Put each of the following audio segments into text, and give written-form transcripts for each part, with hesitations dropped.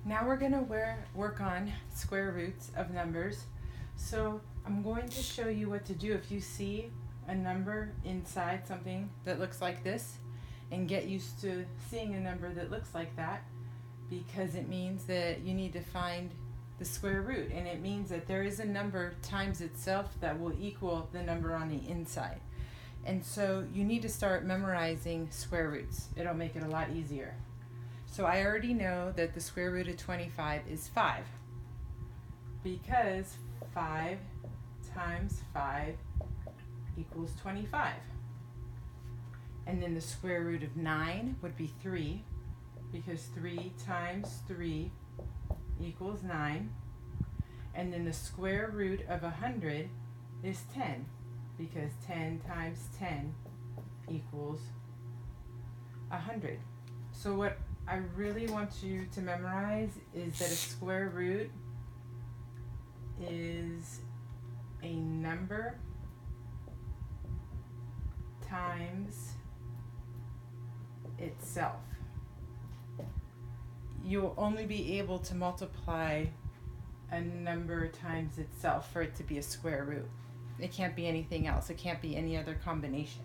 Now we're going to work on square roots of numbers. So I'm going to show you what to do if you see a number inside something that looks like this, and get used to seeing a number that looks like that, because it means that you need to find the square root, and it means that there is a number times itself that will equal the number on the inside. And so you need to start memorizing square roots. It'll make it a lot easier. So I already know that the square root of 25 is 5, because 5 times 5 equals 25. And then the square root of 9 would be 3, because 3 times 3 equals 9. And then the square root of 100 is 10, because 10 times 10 equals 100. So what I really want you to memorize is that a square root is a number times itself. You'll only be able to multiply a number times itself for it to be a square root. It can't be anything else. It can't be any other combination.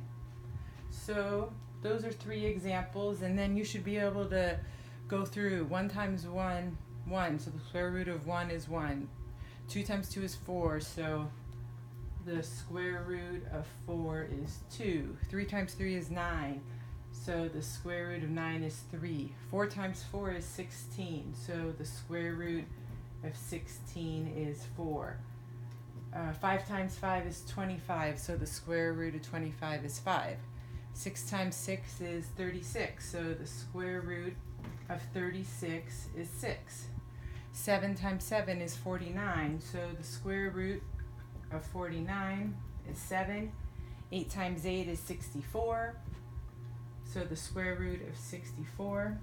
So those are 3 examples, and then you should be able to go through 1 times 1, 1. So the square root of 1 is 1. 2 times 2 is 4. So the square root of 4 is 2. 3 times 3 is 9. So the square root of 9 is 3. 4 times 4 is 16. So the square root of 16 is 4. 5 times 5 is 25. So the square root of 25 is 5. 6 times 6 is 36. So the square root of 36 is 6. 7 times 7 is 49. So the square root of 49 is 7. 8 times 8 is 64. So the square root of 64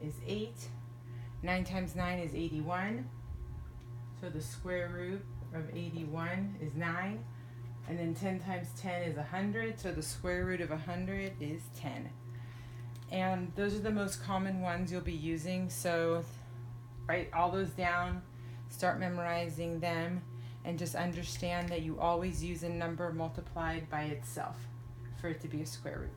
is 8. 9 times 9 is 81. So the square root of 81 is 9. And then 10 times 10 is 100. So the square root of 100 is 10. And those are the most common ones you'll be using. So write all those down, start memorizing them, and just understand that you always use a number multiplied by itself for it to be a square root.